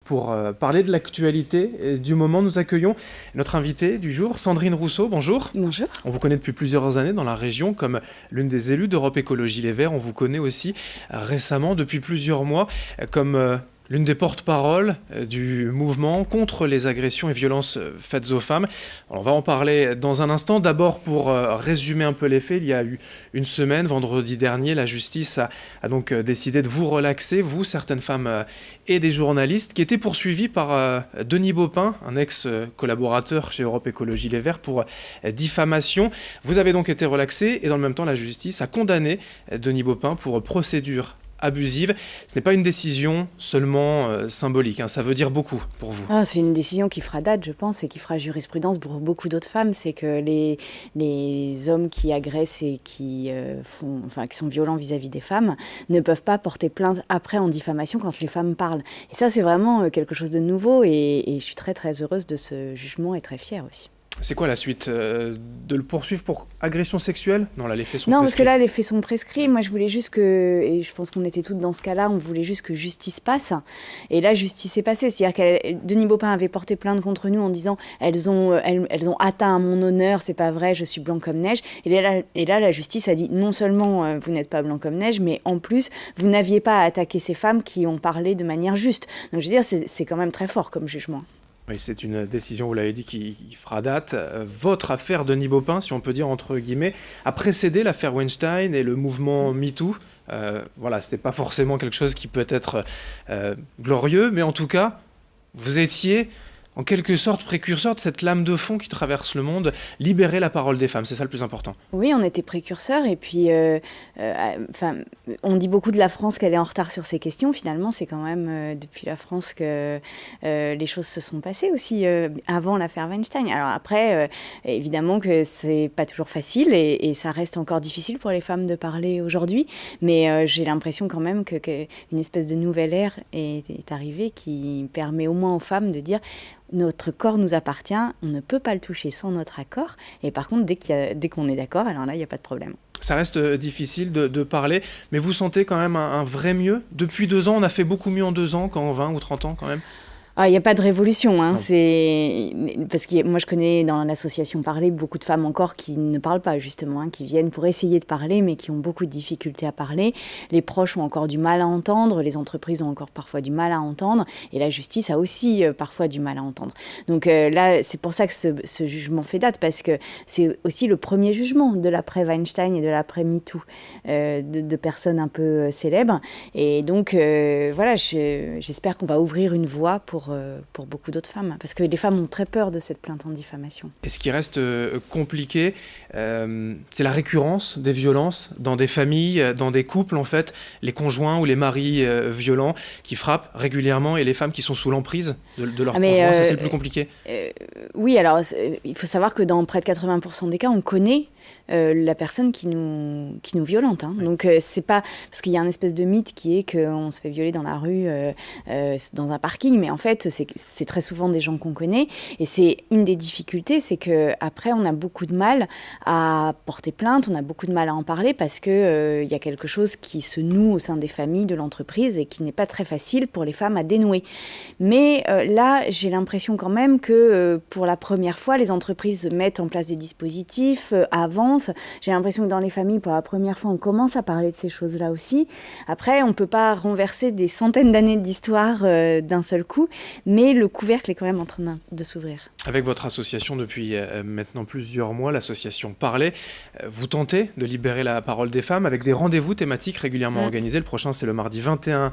pour parler de l'actualité et du moment. Nous accueillons notre invitée du jour, Sandrine Rousseau. Bonjour. Bonjour. On vous connaît depuis plusieurs années dans la région comme l'une des élues d'Europe Écologie Les Verts. On vous connaît aussi récemment, depuis plusieurs mois, comme l'une des porte-paroles du mouvement contre les agressions et violences faites aux femmes. Alors, on va en parler dans un instant. D'abord, pour résumer un peu les faits, il y a eu une semaine, vendredi dernier, la justice a donc décidé de vous relaxer, vous, certaines femmes et des journalistes, qui étaient poursuivis par Denis Baupin, un ex-collaborateur chez Europe Écologie Les Verts, pour diffamation. Vous avez donc été relaxé et dans le même temps, la justice a condamné Denis Baupin pour procédure abusive. Ce n'est pas une décision seulement symbolique, ça veut dire beaucoup pour vous. C'est une décision qui fera date, je pense, et qui fera jurisprudence pour beaucoup d'autres femmes. C'est que les hommes qui agressent et qui sont violents vis-à-vis des femmes ne peuvent pas porter plainte après en diffamation quand les femmes parlent. Et ça, c'est vraiment quelque chose de nouveau et je suis très très heureuse de ce jugement et très fière aussi. C'est quoi la suite de le poursuivre pour agression sexuelle? Non, là, les faits sont prescrits. Non, parce que là, les faits sont prescrits. Moi, je voulais juste que, et je pense qu'on était toutes dans ce cas-là, on voulait juste que justice passe. Et là, justice est passée. C'est-à-dire que Denis Baupin avait porté plainte contre nous en disant elles ont atteint à mon honneur, c'est pas vrai, je suis blanc comme neige. Et là, la justice a dit non seulement vous n'êtes pas blanc comme neige, mais en plus, vous n'aviez pas à attaquer ces femmes qui ont parlé de manière juste. Donc, je veux dire, c'est quand même très fort comme jugement. Oui, c'est une décision, vous l'avez dit, qui fera date. Votre affaire Denis Baupin, si on peut dire entre guillemets, a précédé l'affaire Weinstein et le mouvement MeToo. Voilà, ce n'est pas forcément quelque chose qui peut être glorieux, mais en tout cas, vous étiez en quelque sorte précurseur de cette lame de fond qui traverse le monde, libérer la parole des femmes, c'est ça le plus important. Oui, on était précurseurs et puis on dit beaucoup de la France qu'elle est en retard sur ces questions. Finalement, c'est quand même depuis la France que les choses se sont passées aussi avant l'affaire Weinstein. Alors après, évidemment que c'est pas toujours facile et ça reste encore difficile pour les femmes de parler aujourd'hui, mais j'ai l'impression quand même qu'une espèce de nouvelle ère est arrivée qui permet au moins aux femmes de dire notre corps nous appartient, on ne peut pas le toucher sans notre accord. Et par contre, dès qu'on est d'accord, alors là, il n'y a pas de problème. Ça reste difficile de parler, mais vous sentez quand même un vrai mieux. Depuis 2 ans, on a fait beaucoup mieux en 2 ans qu'en 20 ou 30 ans quand même. Il n'y a pas de révolution, parce que moi je connais dans l'association Parler beaucoup de femmes encore qui ne parlent pas justement, qui viennent pour essayer de parler mais qui ont beaucoup de difficultés à parler. Les proches ont encore du mal à entendre, les entreprises ont encore parfois du mal à entendre et la justice a aussi parfois du mal à entendre. Donc là c'est pour ça que ce jugement fait date parce que c'est aussi le premier jugement de l'après Weinstein et de l'après MeToo de personnes un peu célèbres et donc voilà, j'espère qu'on va ouvrir une voie pour beaucoup d'autres femmes, parce que les femmes ont très peur de cette plainte en diffamation. Et ce qui reste compliqué, c'est la récurrence des violences dans des familles, dans des couples en fait, les conjoints ou les maris violents qui frappent régulièrement et les femmes qui sont sous l'emprise de leur conjoint, ça c'est le plus compliqué. Oui, alors il faut savoir que dans près de 80% des cas, on connaît la personne qui nous violente. Oui. Donc c'est pas parce qu'il y a un espèce de mythe qui est qu'on se fait violer dans la rue, dans un parking, mais en fait c'est très souvent des gens qu'on connaît. Et c'est une des difficultés, c'est que après on a beaucoup de mal à porter plainte, on a beaucoup de mal à en parler parce que y a quelque chose qui se noue au sein des familles, de l'entreprise et qui n'est pas très facile pour les femmes à dénouer. Mais là, j'ai l'impression quand même que pour la première fois, les entreprises mettent en place des dispositifs, avancent. J'ai l'impression que dans les familles, pour la première fois, on commence à parler de ces choses-là aussi. Après, on ne peut pas renverser des centaines d'années d'histoire d'un seul coup, mais le couvercle est quand même en train de s'ouvrir. Avec votre association depuis maintenant plusieurs mois, l'association Parler, vous tentez de libérer la parole des femmes avec des rendez-vous thématiques régulièrement organisés. Le prochain, c'est le mardi 21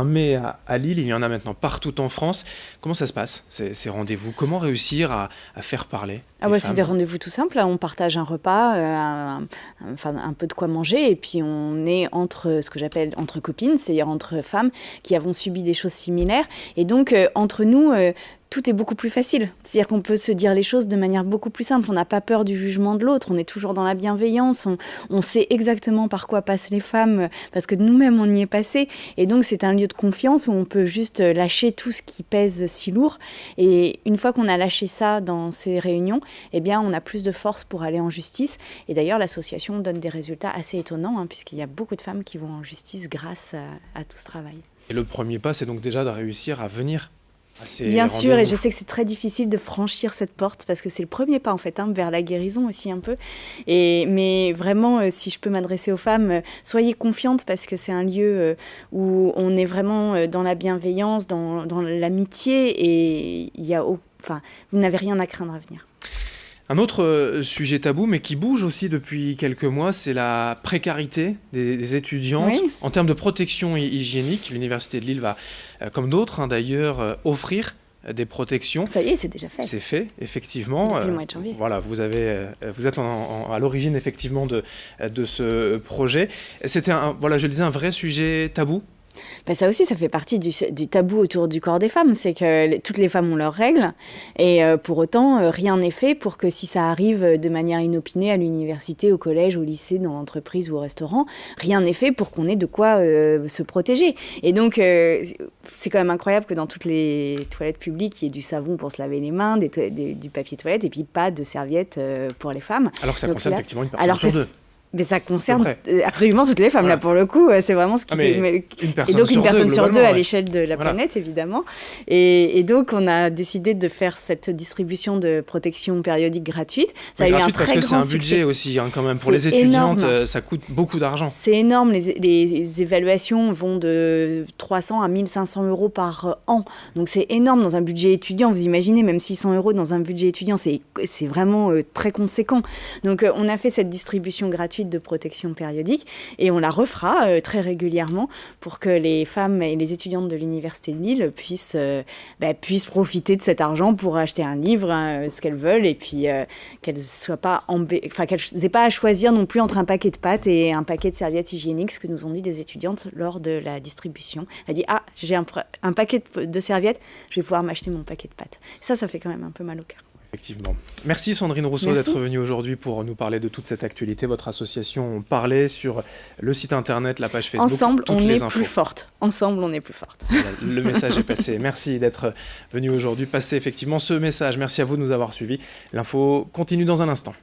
mai à Lille. Il y en a maintenant partout en France. Comment ça se passe, ces rendez-vous? Comment réussir à faire parler c'est des rendez-vous tout simples. On partage un repas, un peu de quoi manger, et puis on est entre ce que j'appelle entre copines, c'est-à-dire entre femmes qui avons subi des choses similaires. Et donc, entre nous, tout est beaucoup plus facile. C'est-à-dire qu'on peut se dire les choses de manière beaucoup plus simple. On n'a pas peur du jugement de l'autre. On est toujours dans la bienveillance. On sait exactement par quoi passent les femmes parce que nous-mêmes, on y est passé. Et donc, c'est un lieu de confiance où on peut juste lâcher tout ce qui pèse si lourd. Et une fois qu'on a lâché ça dans ces réunions, eh bien, on a plus de force pour aller en justice. Et d'ailleurs, l'association donne des résultats assez étonnants puisqu'il y a beaucoup de femmes qui vont en justice grâce à tout ce travail. Et le premier pas, c'est donc déjà de réussir à venir Bien sûr, et je sais que c'est très difficile de franchir cette porte parce que c'est le premier pas en fait vers la guérison aussi un peu. Mais vraiment, si je peux m'adresser aux femmes, soyez confiantes parce que c'est un lieu où on est vraiment dans la bienveillance, dans l'amitié et vous n'avez rien à craindre à venir. Un autre sujet tabou, mais qui bouge aussi depuis quelques mois, c'est la précarité des étudiantes. Oui. En termes de protection hygiénique, l'Université de Lille va, comme d'autres d'ailleurs, offrir des protections. Ça y est, c'est déjà fait. C'est fait, effectivement. Depuis le mois de janvier. Voilà, vous êtes à l'origine effectivement de ce projet. C'était, je le disais, un vrai sujet tabou. Ça aussi, ça fait partie du tabou autour du corps des femmes. C'est que toutes les femmes ont leurs règles. Et pour autant, rien n'est fait pour que si ça arrive de manière inopinée à l'université, au collège, au lycée, dans l'entreprise ou au restaurant, rien n'est fait pour qu'on ait de quoi se protéger. Et donc, c'est quand même incroyable que dans toutes les toilettes publiques, il y ait du savon pour se laver les mains, du papier toilette, et puis pas de serviettes pour les femmes. Alors que ça concerne effectivement une personne sur deux. Mais ça concerne absolument toutes les femmes, là, pour le coup. C'est vraiment ce qui... Et donc, une personne sur deux à l'échelle de la planète, évidemment. Et donc, on a décidé de faire cette distribution de protection périodique gratuite. Ça a eu un très grand succès. Parce que c'est un budget aussi, quand même. Pour les étudiantes, ça coûte beaucoup d'argent. C'est énorme. Les évaluations vont de 300 à 1500 euros par an. Donc, c'est énorme dans un budget étudiant. Vous imaginez, même 600 euros dans un budget étudiant, c'est vraiment très conséquent. Donc, on a fait cette distribution gratuite de protection périodique et on la refera très régulièrement pour que les femmes et les étudiantes de l'Université de Lille puissent profiter de cet argent pour acheter un livre, ce qu'elles veulent, et puis qu'elles n'aient pas à choisir non plus entre un paquet de pâtes et un paquet de serviettes hygiéniques, ce que nous ont dit des étudiantes lors de la distribution. Elle a dit « Ah, j'ai un paquet de serviettes, je vais pouvoir m'acheter mon paquet de pâtes ». Ça fait quand même un peu mal au cœur. Effectivement. Merci Sandrine Rousseau d'être venue aujourd'hui pour nous parler de toute cette actualité. Votre association parlait sur le site internet, la page Facebook. Ensemble, on est plus forte. Ensemble, on est plus forte. Voilà, le message est passé. Merci d'être venu aujourd'hui passer effectivement ce message. Merci à vous de nous avoir suivis. L'info continue dans un instant.